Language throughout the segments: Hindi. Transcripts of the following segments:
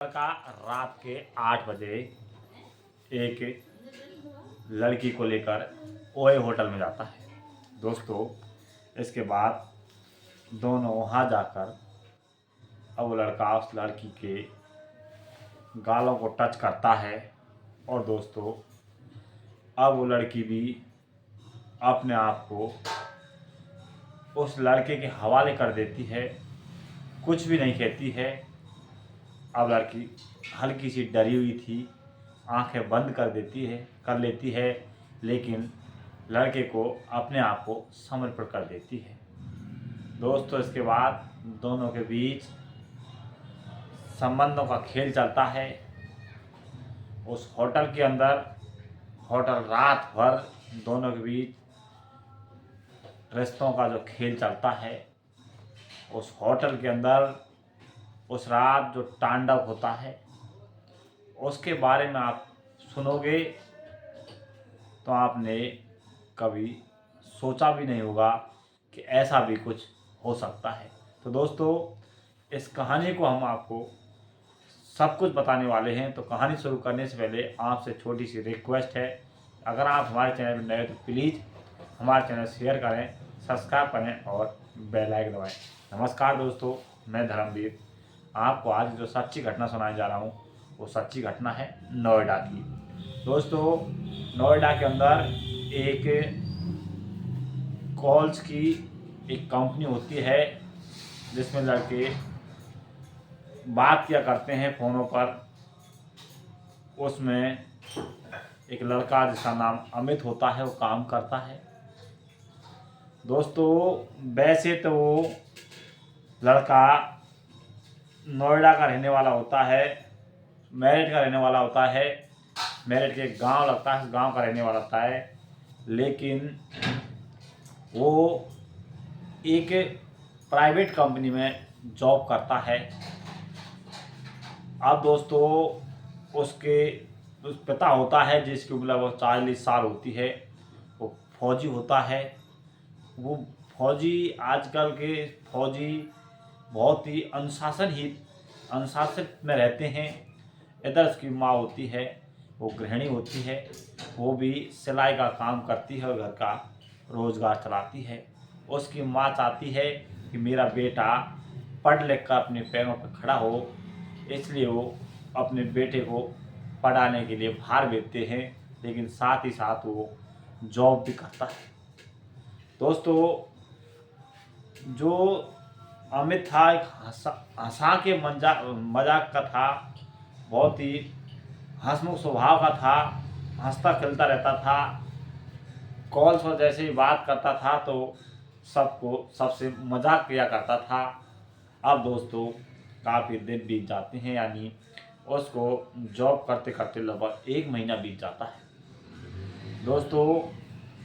का रात के 8 बजे एक लड़की को लेकर ओए होटल में जाता है। दोस्तों, इसके बाद दोनों वहाँ जाकर अब वो लड़का उस लड़की के गालों को टच करता है और दोस्तों अब वो लड़की भी अपने आप को उस लड़के के हवाले कर देती है, कुछ भी नहीं कहती है। अब लड़की हल्की सी डरी हुई थी, आंखें बंद कर लेती है, लेकिन लड़के को अपने आप को समर्पण कर देती है। दोस्तों, इसके बाद दोनों के बीच संबंधों का खेल चलता है। उस होटल के अंदर होटल रात भर दोनों के बीच रिश्तों का जो खेल चलता है, उस होटल के अंदर उस रात जो तांडव होता है उसके बारे में आप सुनोगे तो आपने कभी सोचा भी नहीं होगा कि ऐसा भी कुछ हो सकता है। तो दोस्तों, इस कहानी को हम आपको सब कुछ बताने वाले हैं। तो कहानी शुरू करने से पहले आपसे छोटी सी रिक्वेस्ट है, अगर आप हमारे चैनल पर नए तो प्लीज़ हमारे चैनल शेयर करें, सब्सक्राइब करें और बेल आइकन दबाएं। नमस्कार दोस्तों, मैं धर्मवीर आपको आज जो सच्ची घटना सुनाने जा रहा हूँ वो सच्ची घटना है नोएडा की। दोस्तों, नोएडा के अंदर एक कॉल्स की एक कंपनी होती है जिसमें लड़के बात किया करते हैं फ़ोनों पर। उसमें एक लड़का जिसका नाम अमित होता है वो काम करता है। दोस्तों, वैसे तो वो लड़का नोएडा का रहने वाला होता है, मेरठ का रहने वाला होता है, मेरठ के गांव लगता है, गांव का रहने वाला होता है, लेकिन वो एक प्राइवेट कंपनी में जॉब करता है। अब दोस्तों, उसके पिता होता है जिसकी उम्र लगभग 40 साल होती है, वो फौजी होता है। वो फौजी, आजकल के फौजी बहुत ही अनुशासित में रहते हैं। इधर उसकी माँ होती है, वो गृहिणी होती है, वो भी सिलाई का काम करती है और घर का रोज़गार चलाती है। उसकी माँ चाहती है कि मेरा बेटा पढ़ लिख कर अपने पैरों पर खड़ा हो, इसलिए वो अपने बेटे को पढ़ाने के लिए बाहर भेजते हैं, लेकिन साथ ही साथ वो जॉब भी करता है। दोस्तों, जो अमित था एक हंसा के मजाक का था, बहुत ही हंसमुख स्वभाव का था, हंसता खेलता रहता था। कॉल्स पर जैसे ही बात करता था तो सबसे मजाक किया करता था। अब दोस्तों, काफ़ी दिन बीत जाते हैं, यानी उसको जॉब करते करते लगभग 1 महीना बीत जाता है। दोस्तों,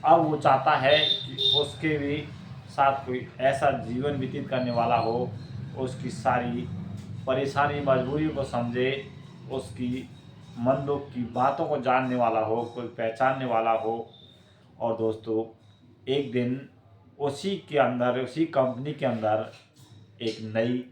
अब वो चाहता है कि उसके भी साथ कोई ऐसा जीवन व्यतीत करने वाला हो, उसकी सारी परेशानी मजबूरी को समझे, उसकी मन दुख की बातों को जानने वाला हो, कोई पहचानने वाला हो। और दोस्तों, एक दिन उसी कंपनी के अंदर एक नई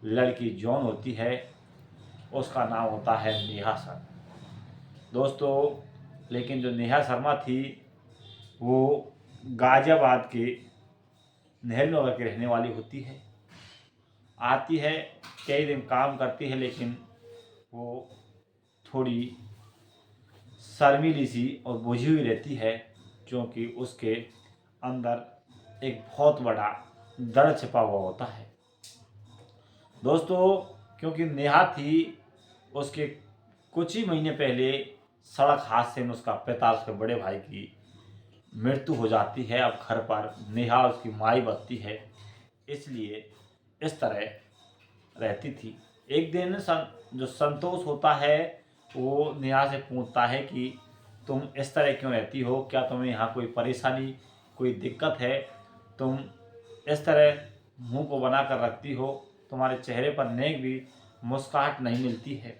लड़की जॉइन होती है, उसका नाम होता है नेहा शर्मा। दोस्तों, लेकिन जो नेहा शर्मा थी वो गाज़ियाबाद के नेहरू नगर की रहने वाली होती है। आती है, कई दिन काम करती है, लेकिन वो थोड़ी शर्मीली सी और बुझी हुई रहती है, क्योंकि उसके अंदर एक बहुत बड़ा दर्द छिपा हुआ होता है। दोस्तों, क्योंकि नेहा थी, उसके कुछ ही महीने पहले सड़क हादसे में उसका पिता, उसके बड़े भाई की मृत्यु हो जाती है। अब घर पर नेहा उसकी माई बचती है, इसलिए इस तरह रहती थी। एक दिन जो संतोष होता है वो नेहा से पूछता है कि तुम इस तरह क्यों रहती हो, क्या तुम्हें यहाँ कोई परेशानी, कोई दिक्कत है, तुम इस तरह मुंह को बना कर रखती हो, तुम्हारे चेहरे पर नेक भी मुस्कुराहट नहीं मिलती है।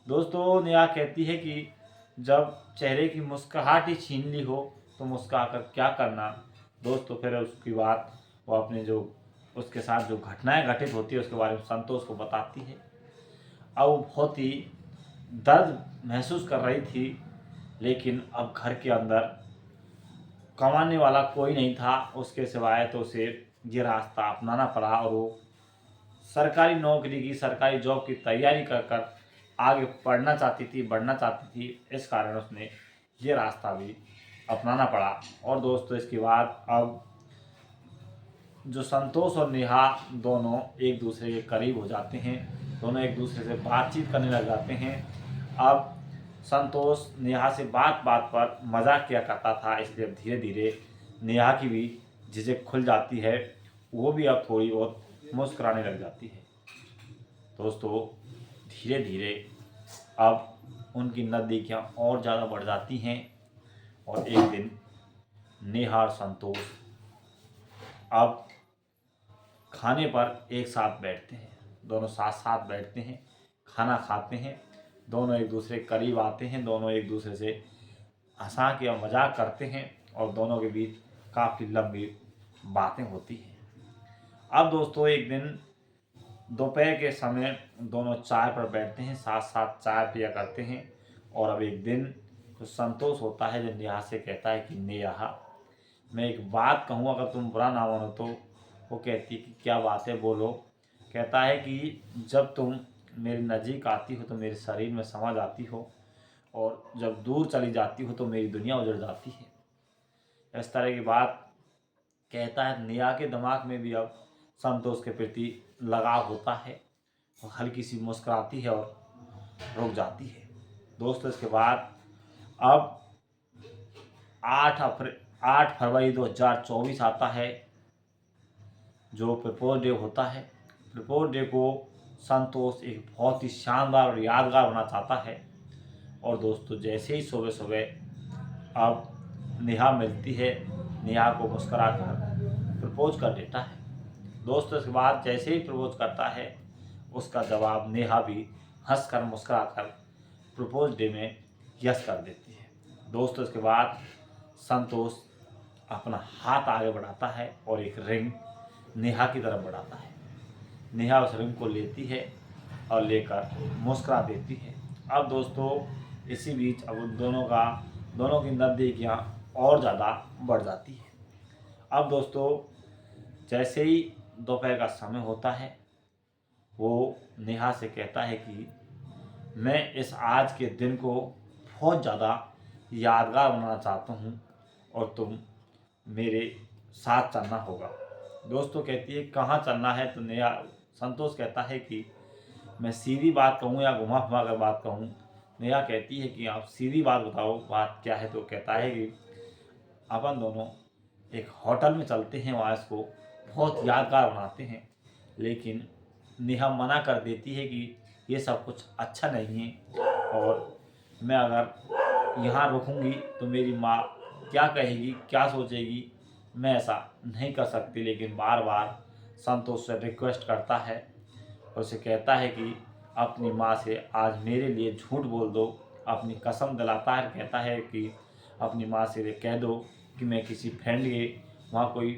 दोस्तों, नेहा कहती है कि जब चेहरे की मुस्कुराहट ही छीन ली हो तो मुस्कुराकर क्या करना। दोस्तों, फिर उसकी बात वो अपने जो उसके साथ जो घटनाएं घटित होती है उसके बारे में संतोष को बताती है। अब वो बहुत ही दर्द महसूस कर रही थी, लेकिन अब घर के अंदर कमाने वाला कोई नहीं था उसके सिवाय, तो उसे ये रास्ता अपनाना पड़ा और वो सरकारी नौकरी की, सरकारी जॉब की तैयारी कर कर आगे पढ़ना चाहती थी, बढ़ना चाहती थी। इस कारण उसने ये रास्ता भी अपनाना पड़ा। और दोस्तों इसके बाद अब जो संतोष और नेहा दोनों एक दूसरे के करीब हो जाते हैं, दोनों एक दूसरे से बातचीत करने लग जाते हैं। अब संतोष नेहा से बात बात पर मजाक किया करता था, इसलिए धीरे धीरे नेहा की भी झिझक खुल जाती है, वो भी अब थोड़ी बहुत मुस्कुराने लग जाती है। दोस्तों धीरे धीरे अब उनकी नज़दीकियाँ और ज़्यादा बढ़ जाती हैं और एक दिन नेहा और संतोष अब खाने पर एक साथ बैठते हैं, दोनों साथ साथ बैठते हैं, खाना खाते हैं, दोनों एक दूसरे के करीब आते हैं, दोनों एक दूसरे से हंसा के और मजाक करते हैं और दोनों के बीच काफ़ी लंबी बातें होती हैं। अब दोस्तों एक दिन दोपहर के समय दोनों चाय पर बैठते हैं, साथ साथ चाय पिया करते हैं। और अब एक दिन जो संतोष होता है, जो नेहा से कहता है कि नेहा मैं एक बात कहूँ, अगर तुम बुरा ना मानो तो। वो कहती है कि क्या बात है, बोलो। कहता है कि जब तुम मेरे नज़दीक आती हो तो मेरे शरीर में समा जाती हो, और जब दूर चली जाती हो तो मेरी दुनिया उजड़ जाती है। इस तरह की बात कहता है। नेहा के दिमाग में भी अब संतोष के प्रति लगाव होता है, वो हल्की सी मुस्कुराती है और रुक जाती है। दोस्तों इसके बाद अब 8 फरवरी 2024 आता है, जो प्रपोज डे होता है। प्रपोज डे को संतोष एक बहुत ही शानदार और यादगार बनाना चाहता है। और दोस्तों जैसे ही सुबह सुबह अब नेहा मिलती है, नेहा को मुस्कुरा कर प्रपोज कर देता है। दोस्तों इसके बाद जैसे ही प्रपोज करता है, उसका जवाब नेहा भी हंस कर मुस्कुरा कर प्रपोज डे में यस कर देती है। दोस्तों इसके बाद संतोष अपना हाथ आगे बढ़ाता है और एक रिंग नेहा की तरफ बढ़ाता है। नेहा उस रिंग को लेती है और लेकर मुस्कुरा देती है। अब दोस्तों इसी बीच अब उन दोनों की नज़दीकियाँ और ज़्यादा बढ़ जाती है। अब दोस्तों जैसे ही दोपहर का समय होता है, वो नेहा से कहता है कि मैं इस आज के दिन को बहुत ज़्यादा यादगार बनाना चाहता हूँ और तुम मेरे साथ चलना होगा। दोस्तों कहती है कहाँ चलना है, तो नेहा संतोष कहता है कि मैं सीधी बात कहूँ या घुमा फिरा कर बात कहूँ। नेहा कहती है कि आप सीधी बात बताओ, बात क्या है। तो कहता है कि अपन दोनों एक होटल में चलते हैं, वहाँ इसको बहुत यादगार बनाते हैं। लेकिन नेहा मना कर देती है कि ये सब कुछ अच्छा नहीं है, और मैं अगर यहाँ रुकूंगी तो मेरी माँ क्या कहेगी, क्या सोचेगी, मैं ऐसा नहीं कर सकती। लेकिन बार बार संतोष से रिक्वेस्ट करता है और उसे कहता है कि अपनी माँ से आज मेरे लिए झूठ बोल दो, अपनी कसम दिलाता है। कहता है कि अपनी माँ से कह दो कि मैं किसी फ्रेंड के वहाँ कोई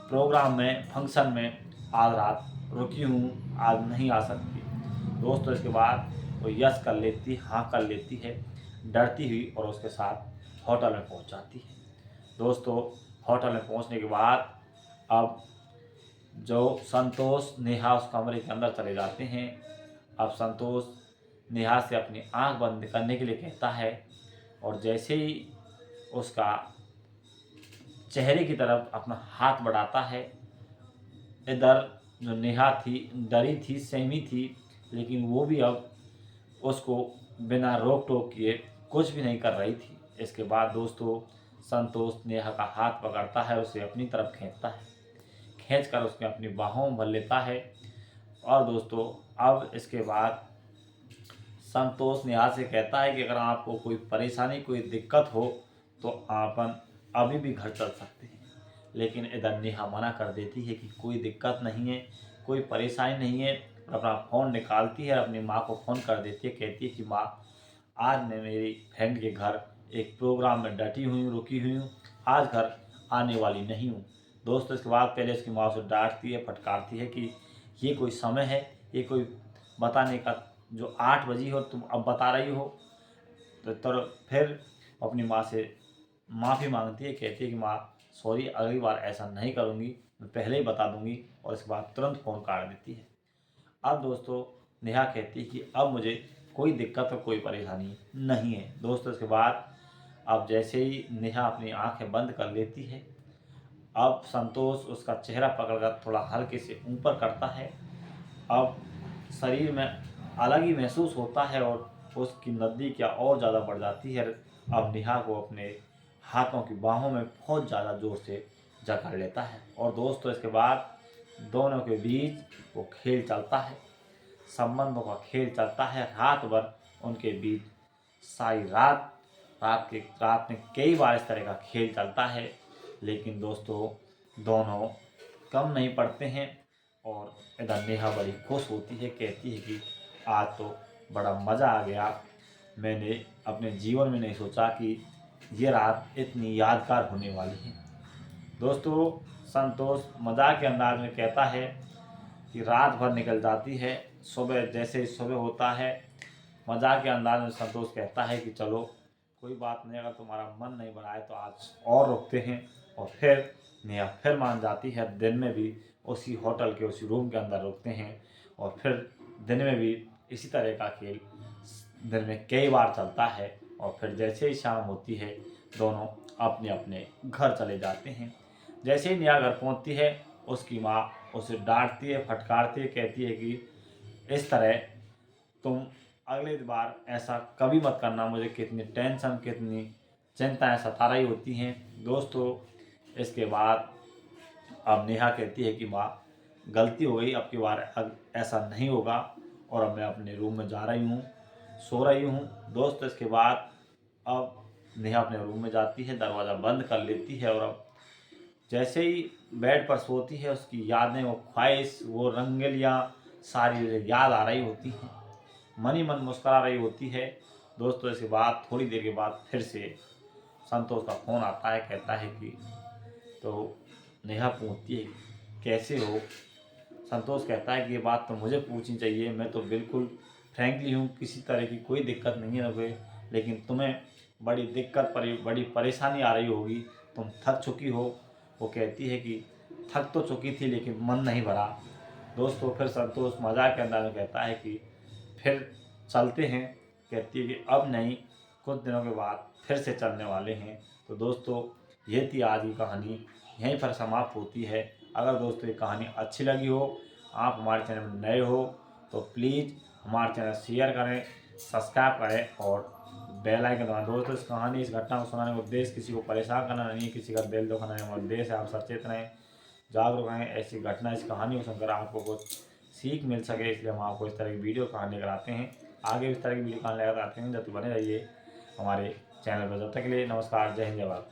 प्रोग्राम में, फंक्शन में आज रात रुकी हूँ, आज नहीं आ सकती। दोस्तों इसके बाद वो यस कर लेती, हाँ कर लेती है डरती हुई, और उसके साथ होटल में पहुँच जाती है। दोस्तों होटल में पहुँचने के बाद अब जो संतोष नेहा उस कमरे के अंदर चले जाते हैं। अब संतोष नेहा से अपनी आंख बंद करने के लिए कहता है, और जैसे ही उसका चेहरे की तरफ अपना हाथ बढ़ाता है, इधर जो नेहा थी डरी थी, सहमी थी, लेकिन वो भी अब उसको बिना रोक टोक किए कुछ भी नहीं कर रही थी। इसके बाद दोस्तों संतोष नेहा का हाथ पकड़ता है, उसे अपनी तरफ खींचता है, खींचकर उसके अपनी बाहों में भर लेता है। और दोस्तों अब इसके बाद संतोष नेहा से कहता है कि अगर आपको कोई परेशानी, कोई दिक्कत हो तो अपन अभी भी घर चल सकते हैं। लेकिन इधर नेहा मना कर देती है कि कोई दिक्कत नहीं है, कोई परेशानी नहीं है। अपना फ़ोन निकालती है, अपनी माँ को फ़ोन कर देती है, कहती है कि माँ आज मैं मेरी फ्रेंड के घर एक प्रोग्राम में डटी हुई हूँ, रुकी हुई हूँ, आज घर आने वाली नहीं हूँ। दोस्तों इसके बाद पहले उसकी माँ उसे डांटती है, फटकारती है कि ये कोई समय है, ये कोई बताने का जो 8 बजी हो तुम अब बता रही हो। तो फिर अपनी माँ से माफ़ी मांगती है, कहती है कि माँ सॉरी, अगली बार ऐसा नहीं करूँगी, मैं पहले ही बता दूँगी, और इसके बाद तुरंत फ़ोन काट देती है। अब दोस्तों नेहा कहती है कि अब मुझे कोई दिक्कत और कोई परेशानी नहीं है। दोस्तों इसके बाद अब जैसे ही नेहा अपनी आंखें बंद कर लेती है, अब संतोष उसका चेहरा पकड़कर थोड़ा हल्के से ऊपर करता है। अब शरीर में अलग ही महसूस होता है और उसकी नज़दीकियाँ और ज़्यादा बढ़ जाती है। अब नेहा को अपने हाथों की बाहों में बहुत ज़्यादा ज़ोर से जकड़ लेता है, और दोस्तों इसके बाद दोनों के बीच वो खेल चलता है, संबंधों का खेल चलता है। रात भर उनके बीच सारी रात में कई बार इस तरह का खेल चलता है, लेकिन दोस्तों दोनों कम नहीं पड़ते हैं। और इधर नेहा बड़ी खुश होती है, कहती है कि आज तो बड़ा मज़ा आ गया, मैंने अपने जीवन में नहीं सोचा कि ये रात इतनी यादगार होने वाली है। दोस्तों संतोष मजाक के अंदाज में कहता है कि रात भर निकल जाती है, सुबह जैसे ही सुबह होता है, मजाक के अंदाज में संतोष कहता है कि चलो कोई बात नहीं, अगर तुम्हारा मन नहीं भरा है तो आज और रुकते हैं। और फिर नेहा फिर मान जाती है। दिन में भी उसी होटल के उसी रूम के अंदर रुकते हैं, और फिर दिन में भी इसी तरह का खेल दिन में कई बार चलता है। और फिर जैसे ही शाम होती है दोनों अपने अपने घर चले जाते हैं। जैसे ही नेहा घर पहुंचती है, उसकी माँ उसे डांटती है, फटकारती है, कहती है कि इस तरह तुम अगली बार ऐसा कभी मत करना, मुझे कितनी टेंशन कितनी चिंताएं सता रही होती हैं। दोस्तों इसके बाद अब नेहा कहती है कि माँ गलती हो गई, अब की बार ऐसा नहीं होगा, और अब मैं अपने रूम में जा रही हूँ, सो रही हूँ। दोस्त इसके बाद अब नेहा अपने रूम में जाती है, दरवाज़ा बंद कर लेती है, और अब जैसे ही बेड पर सोती है उसकी यादें, वो ख्वाहिश, वो रंगलियाँ सारी उसे याद आ रही होती हैं, मन ही मन मुस्करा रही होती है। दोस्तों इसके बाद थोड़ी देर के बाद फिर से संतोष का फ़ोन आता है, कहता है कि तो नेहा पूछती है कैसे हो। संतोष कहता है कि ये बात तो मुझे पूछनी चाहिए, मैं तो बिल्कुल फ्रैंकली हूँ, किसी तरह की कोई दिक्कत नहीं है मुझे, लेकिन तुम्हें बड़ी परेशानी आ रही होगी, तुम थक चुकी हो। वो कहती है कि थक तो चुकी थी लेकिन मन नहीं भरा। दोस्तों फिर संतोष मजाक के अंदाज में कहता है कि फिर चलते हैं। कहती है कि अब नहीं, कुछ दिनों के बाद फिर से चलने वाले हैं। तो दोस्तों ये थी आज की कहानी, यहीं पर समाप्त होती है। अगर दोस्तों ये कहानी अच्छी लगी हो, आप हमारे चैनल में नए हो, तो प्लीज़ हमारे चैनल शेयर करें, सब्सक्राइब करें और बेल आइकन दबाएं। दोस्तों इस घटना को सुनाने का उद्देश्य किसी को परेशान करना नहीं है, किसी का दिल दुखाना नहीं है, उद्देश्य है आप सचेत रहें, जागरूक रहें। ऐसी घटना, इस कहानी को सुनकर आपको कुछ सीख मिल सके, इसलिए हम आपको इस तरह की वीडियो कहानी लेकर आते हैं। आगे इस तरह की वीडियो कहानी लेकर आते हैं, जब तक बने रहिए हमारे चैनल पर। जब तक के लिए नमस्कार, जय हिंद, जय भारत।